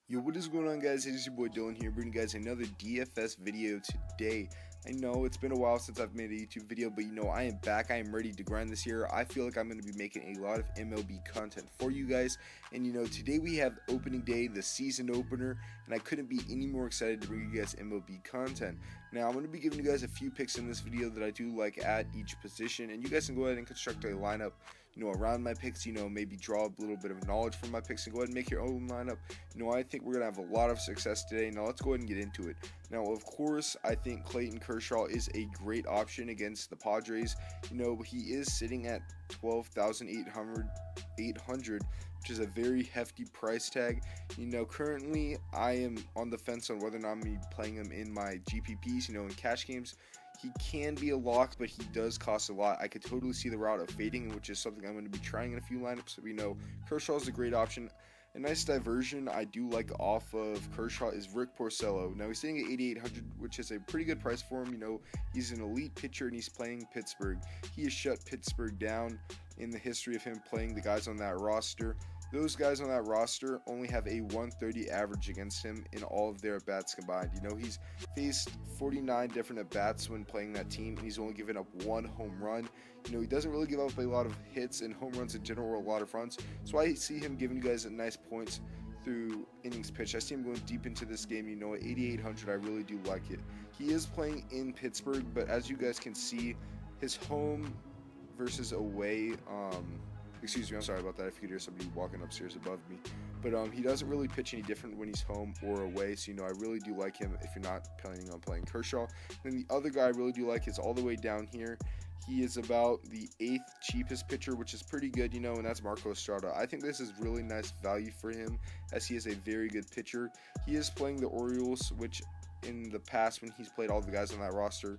Yo, what is going on, guys? It is your boy Dylan here, bringing you guys another DFS video today. I know it's been a while since I've made a YouTube video, but I am back. I am ready to grind this year. I feel like I'm going to be making a lot of MLB content for you guys. And today we have opening day, the season opener, and I couldn't be any more excited to bring you guys MLB content. Now, I'm going to be giving you guys a few picks in this video that I do like at each position, and you guys can go ahead and construct a lineup around my picks, maybe draw a little bit of knowledge from my picks and go ahead and make your own lineup. I think we're going to have a lot of success today. Now, let's go ahead and get into it. Now, of course, I think Clayton Kershaw is a great option against the Padres. He is sitting at 12,800, which is a very hefty price tag. Currently, I am on the fence on whether or not I'm going to be playing him in my GPPs, in cash games. He can be a lock, but he does cost a lot. I could totally see the route of fading, which is something I'm going to be trying in a few lineups. So Kershaw is a great option. A nice diversion I do like off of Kershaw is Rick Porcello. Now, he's sitting at 8,800, which is a pretty good price for him. He's an elite pitcher and he's playing Pittsburgh. He has shut Pittsburgh down in the history of him playing the guys on that roster. Those guys on that roster only have a 130 average against him in all of their at-bats combined. He's faced 49 different at-bats when playing that team, and he's only given up one home run. He doesn't really give up a lot of hits, and home runs in general are a lot of runs. So I see him giving you guys a nice points through innings pitched. I see him going deep into this game. At 8,800, I really do like it. He is playing in Pittsburgh, but as you guys can see, his home versus away, excuse me, I'm sorry about that. If you could hear somebody walking upstairs above me. But he doesn't really pitch any different when he's home or away. So, I really do like him if you're not planning on playing Kershaw. And then the other guy I really do like is all the way down here. He is about the 8th cheapest pitcher, which is pretty good, and that's Marcell Estrada. I think this is really nice value for him, as he is a very good pitcher. He is playing the Orioles, which in the past, when he's played all the guys on that roster,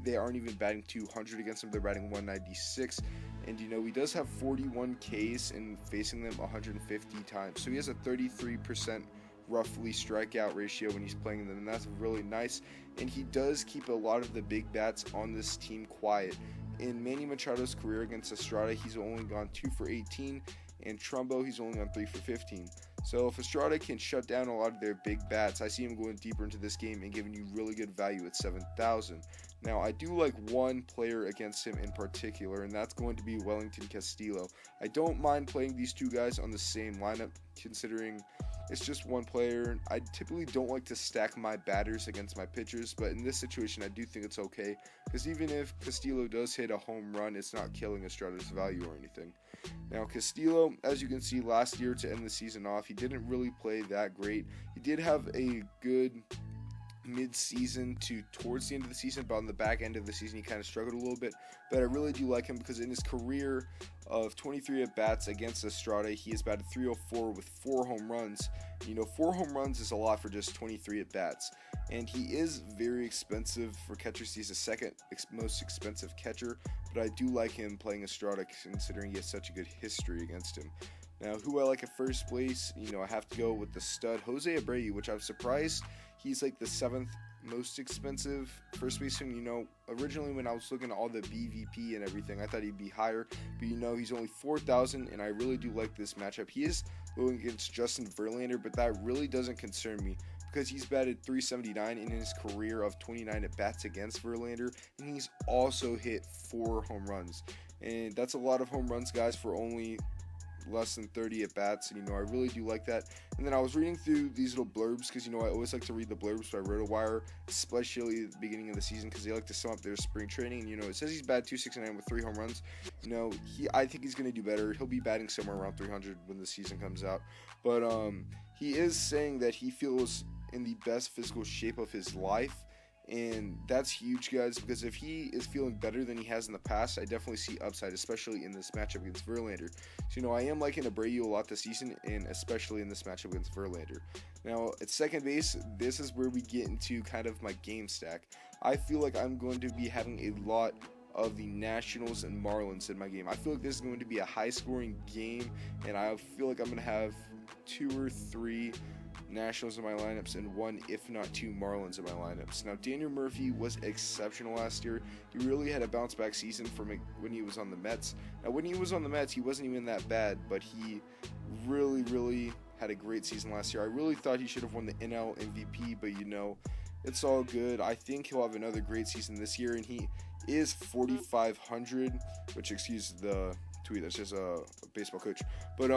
they aren't even batting 200 against him. They're batting 196. And he does have 41 Ks and facing them 150 times. So he has a 33% roughly strikeout ratio when he's playing them, and that's really nice. And he does keep a lot of the big bats on this team quiet. In Manny Machado's career against Estrada, he's only gone 2 for 18, and Trumbo, he's only gone 3 for 15. So if Estrada can shut down a lot of their big bats, I see him going deeper into this game and giving you really good value at 7,000. Now, I do like one player against him in particular, and that's going to be Welington Castillo. I don't mind playing these two guys on the same lineup, considering it's just one player. I typically don't like to stack my batters against my pitchers, but in this situation, I do think it's okay, because even if Castillo does hit a home run, it's not killing Estrada's value or anything. Now, Castillo, as you can see, last year to end the season off, he didn't really play that great. He did have a good mid-season to towards the end of the season, but on the back end of the season he kind of struggled a little bit. But I really do like him because in his career of 23 at-bats against Estrada, he has batted .304 with 4 home runs. 4 home runs is a lot for just 23 at-bats, and he is very expensive for catchers. He's the second most expensive catcher, but I do like him playing Estrada considering he has such a good history against him. Now, who I like at first place, I have to go with the stud Jose Abreu, which I'm surprised he's like the 7th most expensive first baseman. Originally when I was looking at all the BVP and everything, I thought he'd be higher, but he's only 4,000, and I really do like this matchup. He is going against Justin Verlander, but that really doesn't concern me because he's batted .379 in his career of 29 at-bats against Verlander, and he's also hit 4 home runs, and that's a lot of home runs, guys, for only less than 30 at bats, and I really do like that. And then I was reading through these little blurbs because I always like to read the blurbs by RotoWire, especially at the beginning of the season, because they like to sum up their spring training. And it says he's batted .269 with 3 home runs. I think he's going to do better. He'll be batting somewhere around 300 when the season comes out. But he is saying that he feels in the best physical shape of his life. And that's huge, guys, because if he is feeling better than he has in the past, I definitely see upside, especially in this matchup against Verlander. So, I am liking Abreu a lot this season, and especially in this matchup against Verlander. Now, at second base, this is where we get into kind of my game stack. I feel like I'm going to be having a lot of the Nationals and Marlins in my game. I feel like this is going to be a high-scoring game, and I feel like I'm going to have 2 or 3 Nationals in my lineups and 1, if not 2, Marlins in my lineups. Now, Daniel Murphy was exceptional last year. He really had a bounce back season from when he was on the Mets. Now, when he was on the Mets, he wasn't even that bad, but he really had a great season last year. I really thought he should have won the NL MVP, but you know, it's all good. I think he'll have another great season this year, and he is 4,500, which, excuse the tweet, that's just a baseball coach. But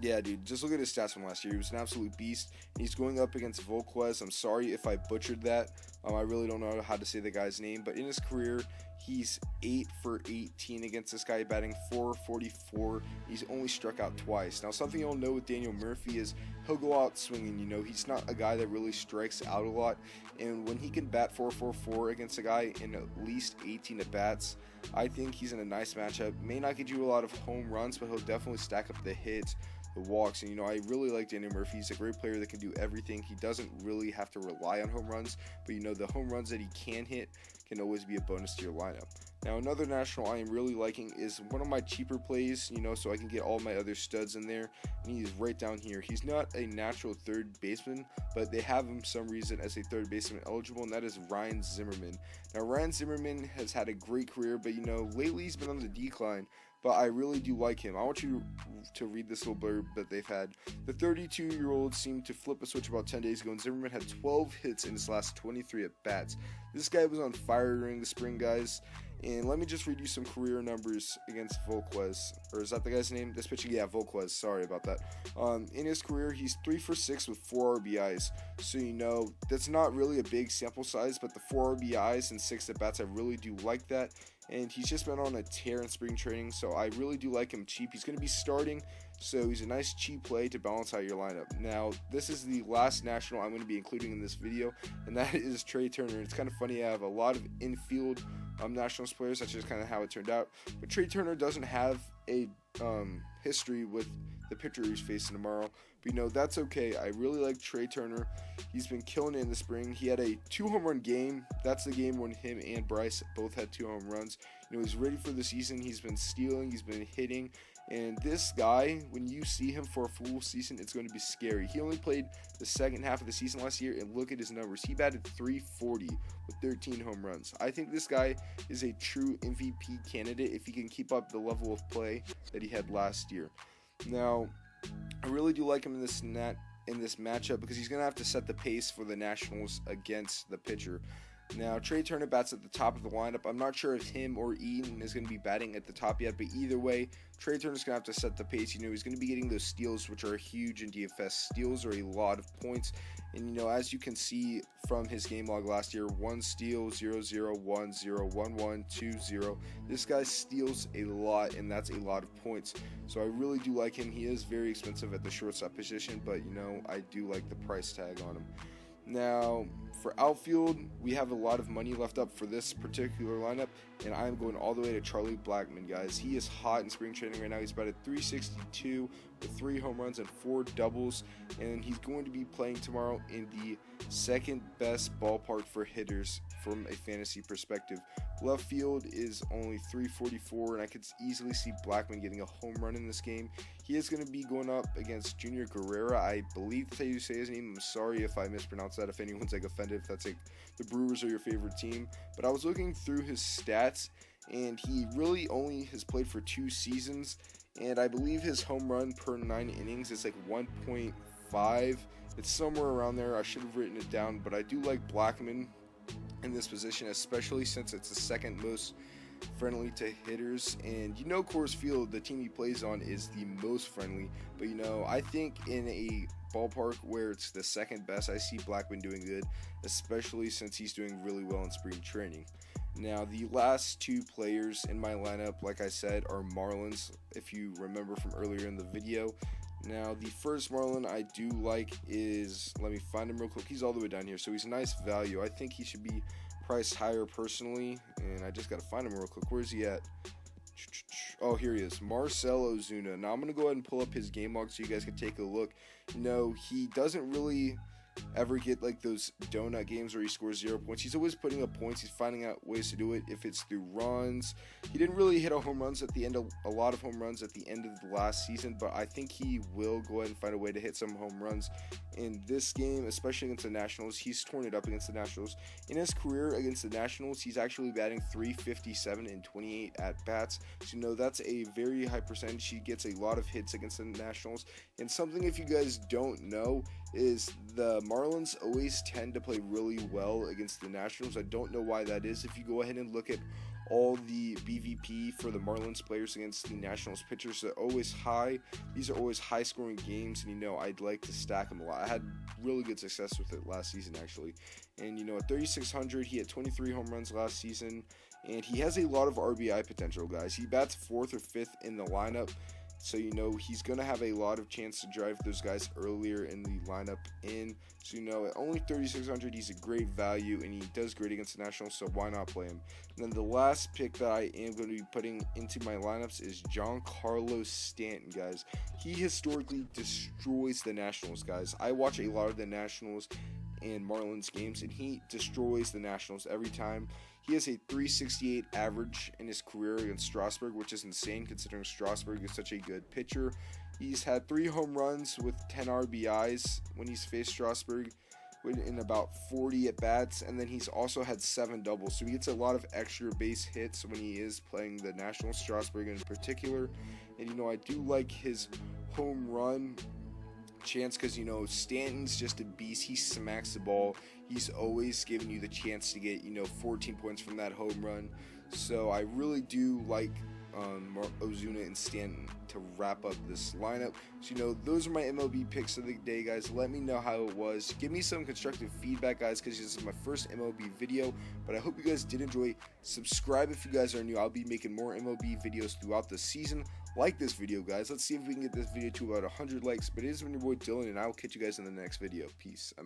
yeah, dude, just look at his stats from last year. He was an absolute beast. He's going up against Volquez. I'm sorry if I butchered that. I really don't know how to say the guy's name, but in his career, he's 8 for 18 against this guy, batting .444. He's only struck out twice. Now, something you'll know with Daniel Murphy is he'll go out swinging. You know, he's not a guy that really strikes out a lot, and when he can bat .444 against a guy in at least 18 at bats, I think he's in a nice matchup. May not get you a lot of home runs, but he'll definitely stack up the hits, the walks, and you know, I really like Daniel Murphy. He's a great player that can do everything. He doesn't really have to rely on home runs, but you know, the home runs that he can hit can always be a bonus to your lineup. Now, another national I am really liking is one of my cheaper plays, you know, so I can get all my other studs in there, and he's right down here. He's not a natural third baseman, but they have him some reason as a third baseman eligible, and that is Ryan Zimmerman. Now, Ryan Zimmerman has had a great career, but you know, lately he's been on the decline, but I really do like him. I want you to read this little blurb that they've had. The 32-year-old seemed to flip a switch about 10 days ago, and Zimmerman had 12 hits in his last 23 at-bats. This guy was on fire during the spring, guys. And let me just read you some career numbers against Volquez. Or is that the guy's name? This pitcher, yeah, Volquez. Sorry about that. In his career, he's 3 for 6 with 4 RBIs. So, you know, that's not really a big sample size, but the 4 RBIs and 6 at-bats, I really do like that. And he's just been on a tear in spring training, so I really do like him cheap. He's going to be starting, so he's a nice cheap play to balance out your lineup. Now, this is the last national I'm going to be including in this video, and that is Trea Turner. It's kind of funny, I have a lot of infield Nationals players. That's just kind of how it turned out. But Trea Turner doesn't have a history with the pitcher he's facing tomorrow. But, you know, that's okay. I really like Trea Turner. He's been killing it in the spring. He had a 2-home run game. That's the game when him and Bryce both had 2 home runs. You know, he's ready for the season. He's been stealing. He's been hitting. And this guy, when you see him for a full season, it's going to be scary. He only played the second half of the season last year, and look at his numbers. He batted .340 with 13 home runs. I think this guy is a true MVP candidate if he can keep up the level of play that he had last year. Now, I really do like him in this matchup because he's going to have to set the pace for the Nationals against the pitcher. Now, Trea Turner bats at the top of the lineup. I'm not sure if him or Eaton is going to be batting at the top yet, but either way, Trea Turner's going to have to set the pace. You know, he's going to be getting those steals, which are huge in DFS. Steals are a lot of points, and, you know, as you can see from his game log last year, 1 steal, 0, 0, 1, 0, 1, 1, 2, 0. This guy steals a lot, and that's a lot of points. So I really do like him. He is very expensive at the shortstop position, but, you know, I do like the price tag on him. Now, for outfield, we have a lot of money left up for this particular lineup, and I'm going all the way to Charlie Blackmon, guys. He is hot in spring training right now. He's batted .362 with 3 home runs and 4 doubles, and he's going to be playing tomorrow in the second best ballpark for hitters from a fantasy perspective. Left field is only .344, and I could easily see Blackmon getting a home run in this game. He is going to be going up against Junior Guerrera. I believe that's how you say his name. I'm sorry if I mispronounce that, if anyone's like offended, if that's like the Brewers are your favorite team. But I was looking through his stats, and he really only has played for 2 seasons, and I believe his home run per 9 innings is like 1.5. It's somewhere around there. I should have written it down, but I do like Blackmon in this position, especially since it's the second most friendly to hitters. And you know, Coors Field, the team he plays on, is the most friendly, but you know, I think in a ballpark where it's the second best, I see Blackmon doing good, especially since he's doing really well in spring training. Now, the last 2 players in my lineup, like I said, are Marlins, if you remember from earlier in the video. Now, the first Marlin I do like is, let me find him real quick. He's all the way down here, so he's a nice value. I think he should be priced higher personally, and I just got to find him real quick. Where's he at? Oh, here he is, Marcell Ozuna. Now, I'm going to go ahead and pull up his game log so you guys can take a look. You know, he doesn't really ever get like those donut games where he scores 0 points, he's always putting up points. He's finding out ways to do it. If it's through runs, he didn't really hit a lot of home runs at the end of the last season, but I think he will go ahead and find a way to hit some home runs in this game, especially against the Nationals. He's torn it up against the Nationals. In his career against the Nationals, he's actually batting .357 in 28 at bats. So that's a very high percentage. He gets a lot of hits against the Nationals. And something, if you guys don't know, is the Marlins always tend to play really well against the Nationals. I don't know why that is. If you go ahead and look at all the BVP for the Marlins players against the Nationals pitchers, they're always high. These are always high scoring games, and I'd like to stack them a lot. I had really good success with it last season, actually. And at 3,600, he had 23 home runs last season, and he has a lot of RBI potential, guys. He bats 4th or 5th in the lineup, so he's going to have a lot of chance to drive those guys earlier in the lineup in. So at only 3,600, he's a great value, and he does great against the Nationals, so why not play him? And then the last pick that I am going to be putting into my lineups is Giancarlo Stanton, guys. He historically destroys the Nationals, guys. I watch a lot of the Nationals and Marlins games, and he destroys the Nationals every time. He has a .368 average in his career against Strasburg, which is insane considering Strasburg is such a good pitcher. He's had 3 home runs with 10 RBIs when he's faced Strasburg in about 40 at bats, and then he's also had 7 doubles, so he gets a lot of extra base hits when he is playing the Nationals, Strasburg in particular. And I do like his home run chance because Stanton's just a beast. He smacks the ball. He's always giving you the chance to get 14 points from that home run. So I really do like Ozuna and Stanton to wrap up this lineup. So those are my MLB picks of the day, guys. Let me know how it was. Give me some constructive feedback, guys, because this is my first MLB video, but I hope you guys did enjoy. Subscribe if you guys are new. I'll be making more MLB videos throughout the season. Like this video, guys. Let's see if we can get this video to about 100 likes. But it is been your boy Dylan, and I will catch you guys in the next video. Peace. I'm out.